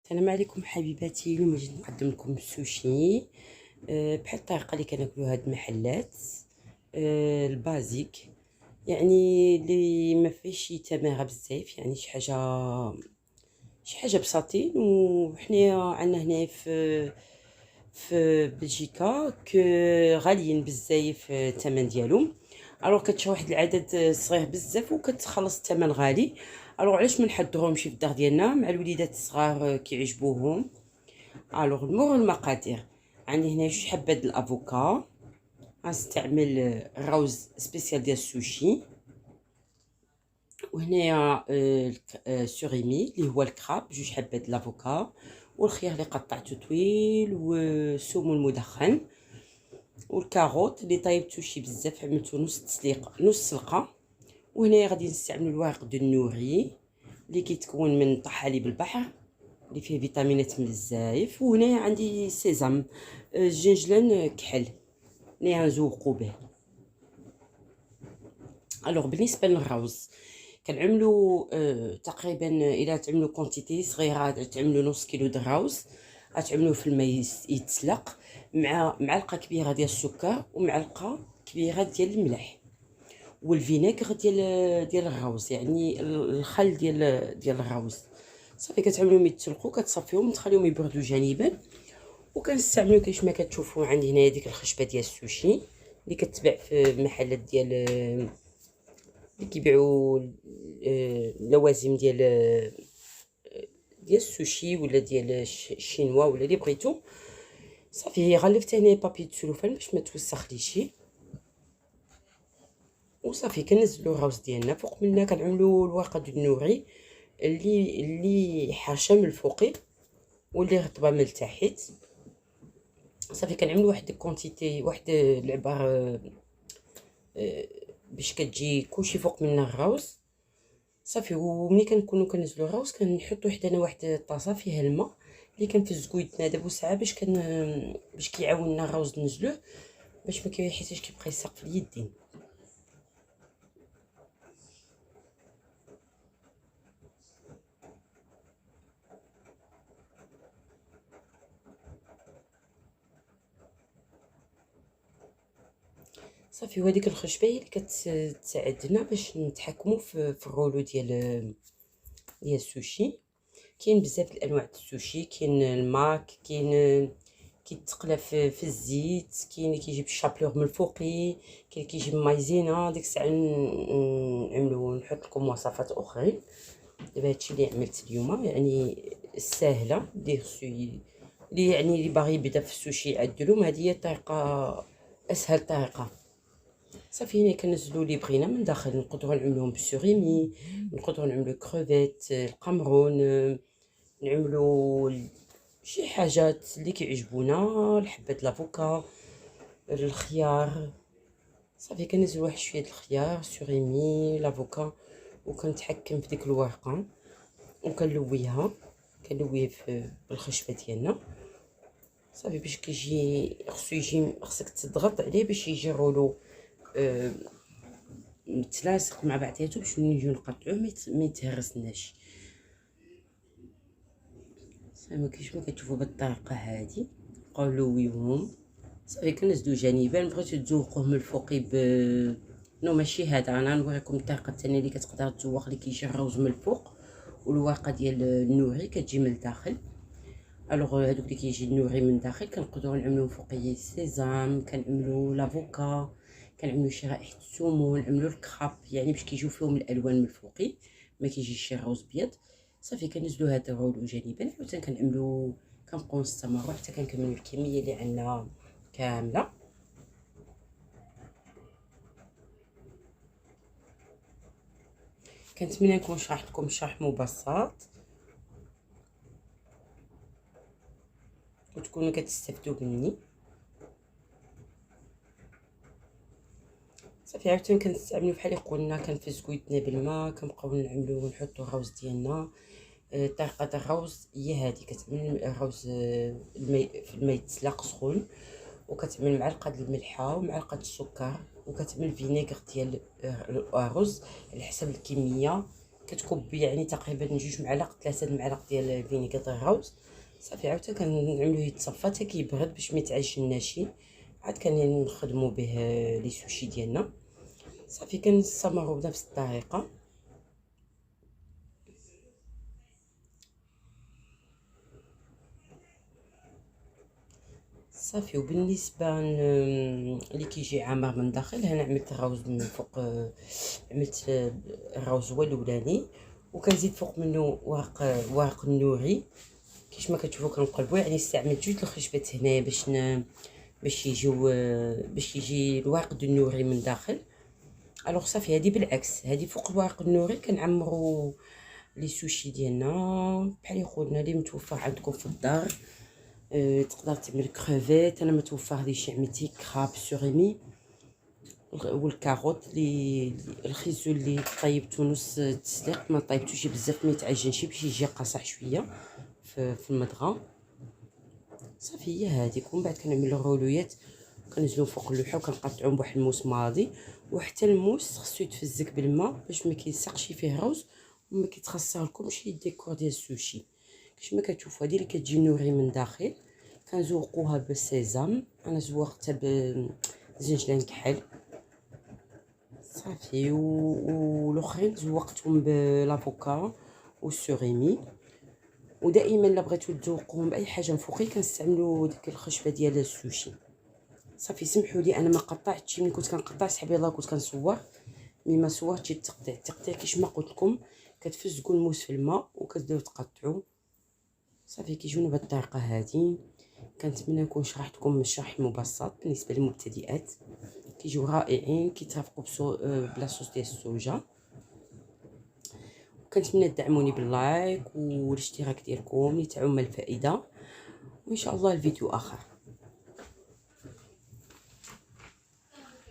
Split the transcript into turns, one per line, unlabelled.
السلام عليكم حبيباتي. اليوم جيت نقدم لكم السوشي بحال الطريقه اللي كناكلوا هاد المحلات البازيك، يعني اللي ما فيهش شي تماره بزاف، يعني شي حاجه بساطين. وحنايا عندنا هنا في بلجيكا غاليين بزاف الثمن ديالهم. الوغ كتشري واحد العدد صغير بزاف وكتخلص الثمن غالي. الوغ علاش ما نحضروهمش في الدار ديالنا مع الوليدات الصغار كيعجبوهم. الوغ المقادير: عندي هنا 2 حبات د الافوكا، غنستعمل الروز سبيسيال ديال السوشي، وهنايا سوريمي اللي هو الكراب 2 حبات د الافوكا، والخيار اللي قطعته طويل، والسمون المدخن، والكاروت اللي طيبته شي بزاف، عملته نص سلقه. وهنايا غادي نستعمل الورق دو النوري اللي كيتكون من طحالب البحر اللي فيه فيتامينات من الزايف. وهنايا عندي سيزام الجنجلان كحل اللي غنزوقو به. الوغ بالنسبه للروز كنعملوا تقريبا الا تعملوا كونتيتي صغيره تعملوا نص كيلو د الروز، غتعملوه في الماء يتسلق مع معلقه كبيره ديال السكر ومعلقه كبيره ديال الملح والفينيغر ديال الروز، يعني الخل ديال الروز. صافي كتعملوهم يتسلقوا، كتصفيهم تخليهم يبردوا جانبا. وكنستعملوا كيفاش ما كتشوفوا عندي هنايا ديك الخشبه ديال السوشي اللي كتباع في المحلات ديال اللي كيبيعوا اللوازم ديال السوشي ولا ديال الشينوا ولا اللي بغيتو. صافي غلفت هنا بابي تسلوفان باش ما توسخليش، وصافي كنزلوا الروز ديالنا. فوق منها كنعملوا الورقه ديال النوري اللي حاشه من الفوقي واللي رطبه من التحت. صافي كنعملوا واحد الكونتيتي، واحد العبار باش كتجي كلشي فوق منها الروز. صافي وملي كنكونوا كنزلوا الروز كنحطوا حدانا واحد الطاسه فيها الماء اللي كنفزكو يدنا دابا ساعه باش كيعاوننا الروز نزلوه باش ما كيحسش كيبقى يساق في اليدين. صافي وهذيك الخشبه هي اللي كتساعدنا باش نتحكموا في الرولو ديال السوشي. كاين بزاف الانواع د السوشي، كاين الماك، كاين كيتقلى في الزيت، كاين اللي كيجي بالشابلور من الفوقي، كاين اللي كيجي بمايزينا. ديك الساعه نحط لكم وصفات اخرين. دابا هادشي اللي عملت اليوم، يعني ساهله دير سوي اللي يعني اللي باغي يبدا في السوشي يعدلهم. هذه هي الطريقه، اسهل طريقه. صافي هنا كنزلوا اللي بغينا من داخل، نقدروا نعملوهم بالسوريمي، نقدروا نعملوا كروفيت، القمرون، نعملوا شي حاجات اللي كيعجبونا، الحبات لافوكا، الخيار. صافي كنزل واحد شويه د الخيار، سوريمي، لافوكا، وكنتحكم في ديك الورقه وكنلويها في بالخشبه ديالنا. صافي باش كيجي خصك تضغط عليه باش يجي الرولو متلاصق مع بعضياتو باش نجيو نقطعوه ما يتهرسناش. زعما كيفاش ما كتشوفوا بالطريقه هذه بقاو لويوهم. صافي كنزلو جانبا. بغيتو تزوقوه من الفوقي نو ماشي هذا، انا نوريكم الطريقه الثانيه اللي كتقدر تزوق، اللي كيجي الروز من الفوق والورقه ديال النوري كتجي من الداخل. الوغ هذوك اللي كيجي النوري من الداخل كنقدروا نعملوا فوقيه السيزام، كنعملوا لافوكا، كنعملوا شرائح السمون، نعملوا الكراب، يعني باش كيجيو فيهم الالوان من الفوقي ما كيجيش شي روز بيض. صافي كنزلوا هذا الرولو جانبا، حتى كنعملوا كنبقاو نستمروا حتى كنكملوا الكميه اللي عندنا كامله. كنتمنى نكون شرحت لكم شرح مبسط وتكونوا كتستافدوا مني. صافي عاوتاني كنستعملوا بحال اللي قلنا، كنفزكو يدنا بالماء، كنبقاو نعملوا ونحطوا الروز ديالنا. طريقه الروز هي هذه: كتعمل الروز في الماء يتسلق سخون، وكتعمل معلقه د الملحه ومعلقه السكر، وكتعمل فينيغر ديال الرز على حسب الكميه كتكب يعني تقريبا 2 معالق 3 المعالق ديال الفينيغ ديال الروز. صافي عاوتاني كنعملوه يتصفى حتى كيبرد باش ما يتعجناش. عاد كنخدموا به لي سوشي ديالنا. صافي كنستمروا بنفس الطريقه. صافي وبالنسبه اللي كيجي عامر من داخل، هنا عملت الروز من فوق، عملت الروز هو الاولاني، وكنزيد فوق منه ورق النوري كيش ما كتشوفوا كنقلبوا. يعني استعملت 2 الخشبات هنايا باش يجي الورق دو النوري من داخل. الوغ صافي هذه بالعكس، هذه فوق الورق النوري كنعمروا لي سوشي ديالنا بحال يقولنا اللي متوفر عندكم في الدار. تقدر تعمل كروفيت، انا متوفر لي شي عملتي كراب سوريمي، والكاروت اللي الخيزو اللي طيبته نص تسليق، ما طيبتوش بزاف ما يتعجنش باش يجي قاصح شويه في المضغه. صافي هي هذيك. ومن بعد كنعمل الرولويات كنزلو فوق اللوحه وكنقطعوهم بواحد الموس ماضي. وحتى الموس خصو يتفزك بالماء باش ما كيلصقش فيه روز وما كيتخسرلكمش ديكور ديال السوشي. كيش ما كتشوفوا هذه اللي كتجي نوري من داخل كنزوقوها بالسيزام. انا زوقتها بزنجلان كحل. صافي والاخرين زوقتهم بالافوكا والسوريمي. ودائما الا بغيتو تذوقوهم باي حاجه مفوقي كنستعملوا ديك الخشبه ديال السوشي. صافي سمحوا لي انا ما قطعتش، ملي كنت كنقطع صحابي الله كنت كنصور مي ما صورتش التقطيع كيش ما قلت لكم. كتفزقوا الموس في الماء وكتبداو تقطعوا. صافي كيجيونا بهذه الطريقه هذه. كنتمنى نكون شرحتكم الشرح مبسط بالنسبه للمبتدئات. كيجيو رائعين كيترافقوا بلا صوص ديال السوجه. كنتمنى تدعموني باللايك والاشتراك ديالكم لتعم الفائده، وان شاء الله الفيديو اخر.